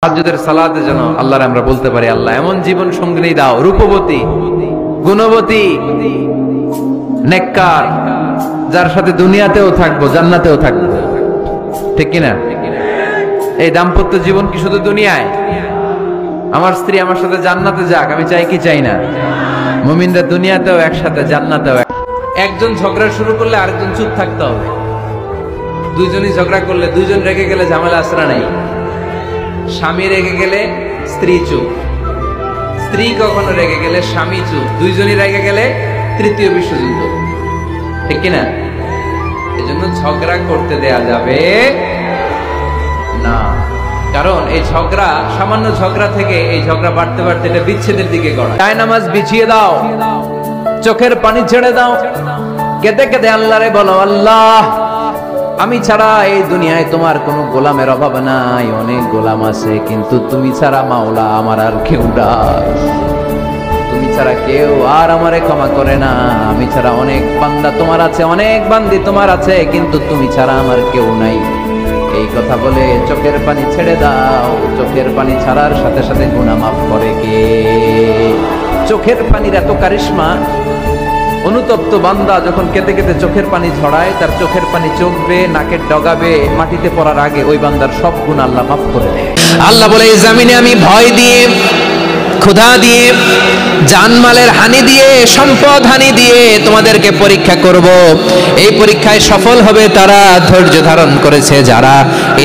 তাহাজ্জুদের সালাতে যেন আল্লাহর আমরা বলতে পারি, আল্লাহ এমন জীবন সঙ্গিনী দাও, রূপবতী, গুণবতী, নেককার, যার সাথে দুনিয়াতেও থাকবো, জান্নাতেও থাকবো। ঠিক কিনা? এই দাম্পত্য জীবন কি শুধু দুনিয়ায়? আমার স্ত্রী আমার সাথে জান্নাতে যাক, আমি চাই কি চাই না? মুমিনরা দুনিয়াতেও একসাথে, জান্নাতেও। একজন ঝগড়া শুরু করলে আরেকজন চুপ থাকতে হবে। দুইজনই ঝগড়া করলে, দুইজন রেগে গেলে ঝামেলা আসরা নাই। স্বামী রেগে গেলে স্ত্রী চুপ, স্ত্রী কখনো রেগে গেলে স্বামী চুপ, দুইজনই রেগে গেলে তৃতীয় বিশ্বযুদ্ধ। ঠিক কিনা? এজন্য ঝগড়া করতে দেয়া যাবে না, কারণ এই ঝগড়া, সামান্য ঝগড়া থেকে এই ঝগড়া বাড়তে বাড়তে এটা বিচ্ছেদের দিকে গড়ায়। তাই নামাজ বিছিয়ে দাও, চোখের পানি ছেড়ে দাও, কেঁদে কেঁদে আল্লাহরে বলো, আল্লাহ আমি ছাড়া এই দুনিয়ায় তোমার কোনো গোলামের অভাব নাই, অনেক গোলাম আছে, কিন্তু তুমি ছাড়া মাওলা আমার আর কেউ নাই, তুমি ছাড়া কেউ আর আমারে ক্ষমা করে না, আমি ছাড়া অনেক বান্দা তোমার আছে, অনেক বান্দি তোমার আছে, কিন্তু তুমি ছাড়া আমার কেউ নাই। এই কথা বলে চোখের পানি ছেড়ে দাও, চোখের পানি ছাড়ার সাথে সাথে গুনাহ মাফ করে কে? চোখের পানির এত কারিশমা, অনুতপ্ত বান্দা যখন কেঁদে কেঁদে চোখের পানি ঝরায়, তার চোখের পানি চোখবে, নাকের ডগাবে, মাটিতে পড়ার আগে ওই বান্দার সব গুনাহ আল্লাহ মাফ করে দেয়। আল্লাহ বলে, এই জমিনে আমি ভয় দিয়ে, ক্ষুধা দিয়ে, জানমালের হানি দিয়ে, সম্পদ হানি দিয়ে তোমাদেরকে পরীক্ষা করব। এই পরীক্ষায় সফল হবে তারা, ধৈর্য ধারণ করেছে যারা।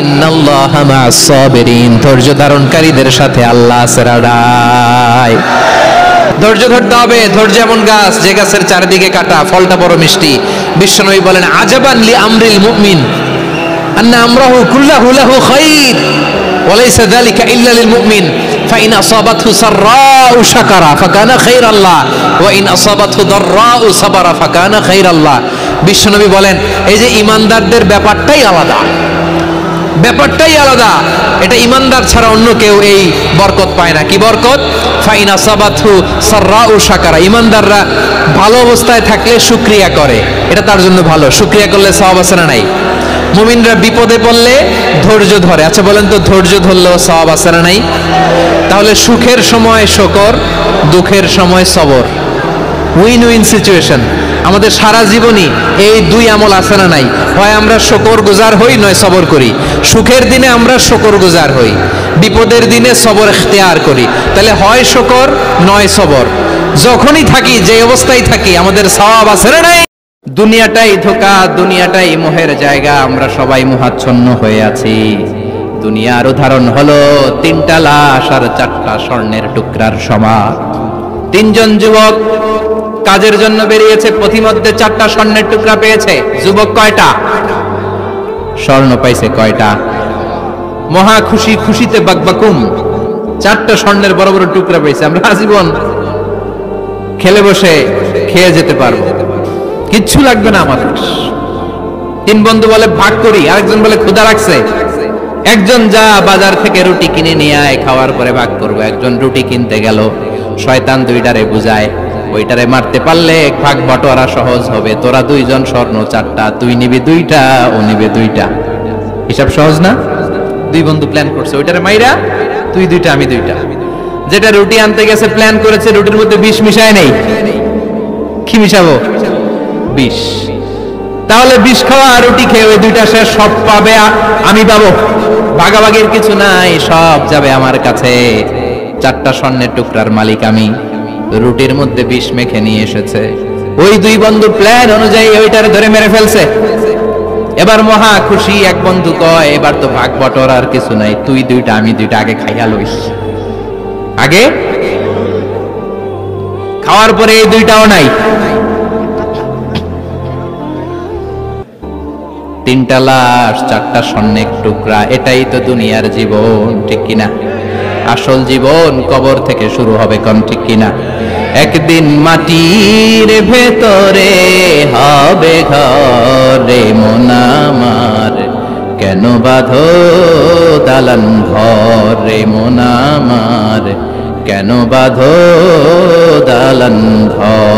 ইন্নাল্লাহা মা'আস সাবিরিন, ধৈর্য ধারণকারীদের সাথে আল্লাহ আছে। রাডায় ধৈর্য ধরতে হবে। ধৈর্য এমন গাছ, যে গাছের চারিদিকে কাটা, ফলটা বড় মিষ্টি। বিশ্বনবী বলেন, আজাবান লি আমরিল মুমিন আন্না আমরাহু কুল্লাহু লাহু খাইর ওয়া লাইসা যালিকা ইল্লা লিল মুমিন ফাইন আসাবাতহু সাররাউ শাকারা ফাকানা খাইরাল্লাহ ওয়া ইন আসাবাতহু দাররাউ সাবারা ফাকানা খাইরাল্লাহ। বিশ্বনবী বলেন, এই যে ঈমানদারদের ব্যাপারটাই আলাদা, ব্যাপারটাই আলাদা। এটা ঈমানদার ছাড়া অন্য কেউ এই বরকত পায় না। কি বরকত? ফাইন আসাবাতহু সাররাউ শাকারা। ঈমানদাররা ভালো অবস্থায় থাকলে শুকরিয়া করে, এটা তার জন্য ভালো। শুকরিয়া করলে সওয়াব আছে না নাই? মুমিনরা বিপদে পড়লে ধৈর্য ধরে। আচ্ছা বলেন তো, ধৈর্য ধরলেও সওয়াব আছে না নাই? তাহলে সুখের সময় শুকর, দুঃখের সময় সবর, উইন উইন সিচুয়েশন। আমাদের সারা জীবনই এই দুই আমল আছে না নাই? হয় আমরা শুকর গুজার হই, নয় সবর করি। সুখের দিনে আমরা শুকর গুজার হই, বিপদের দিনে সবর ইখতিয়ার করি। তাহলে হয় শুকর নয় সবর। যখনই থাকি, যে অবস্থায় থাকি, আমাদের সওয়াব আছে না নাই? দুনিয়াটাই ধোঁকা, দুনিয়াটাই মোহের জায়গা, আমরা সবাই মোহাচ্ছন্ন হয়ে আছি। দুনিয়ার উদাহরণ হলো তিনটা লাশ আর চারটা স্বর্ণের টুকরার সমান। তিনজন যুবক কাজের জন্য বেরিয়েছে, পথিমধ্যে চারটা স্বর্ণের টুকরা পেয়েছে। যুবক কয়টা? স্বর্ণ পাইছে কয়টা? মহা খুশি, খুশিতে বাকবাকুম, চারটা স্বর্ণের বড় বড় টুকরা পেয়েছে। আমরা আজীবন খেলে বসে খেয়ে যেতে পারবো, কিচ্ছু লাগবে না আমাদের। তিন বন্ধু বলে ভাগ করি, আরেকজন বলে ক্ষুধা লাগছে। একজন যা বাজার থেকে রুটি কিনে নিয়ে আয়, খাওয়ার পরে ভাগ করবো। একজন রুটি কিনতে গেল, শয়তান দুইটারে বুঝায়, ওইটারে মারতে পারলে ভাগ বটোয়ারা সহজ হবে। তোরা দুইজন স্বর্ণ চারটা, তুই নিবি দুইটা, ও নিবে দুইটা। হিসাব সহজ না? দুই বন্ধু প্ল্যান করছে, ওইটারে মাইরা তুই দুইটা, আমি দুইটা। যেটা রুটি আনতে গেছে, প্ল্যান করেছে রুটির মধ্যে বিষ মিশায় নেই। কি মিশাবো? বিষ। তাহলে বিষ খাওয়া আর রুটি খেয়ে ওই দুইটা শেষ, সব পাবে আমি পাবো, ভাগাভাগির কিছু নাই, সব যাবে আমার কাছে। চারটা স্বর্ণের টুকরার মালিক আমি। রুটির মধ্যে বিষ মেখে নিয়ে এসেছে, ওই দুই বন্ধু প্ল্যান অনুযায়ী ওইটারে ধরে মেরে ফেলছে। এবার মহা খুশি। এক বন্ধু কয়, এবার তো ভাগ বটর আর কিছু নাই, তুই দুইটা, আমি দুইটা, আগে খাইয়া লইস। আগে খাওয়ার পরে এই দুইটাও নাই। তিনটা লাশ, চারটা স্বর্ণের টুকরা, এটাই তো দুনিয়ার জীবন। ঠিক কিনা? আসল জীবন কবর থেকে শুরু হবে, কোন ঠিক কিনা? একদিন মাটির ভেতরে হবে ঘরে মন আমার, কেন বাঁধো দালান ঘরে মন আমার, কেন বাঁধো দালান ঘর।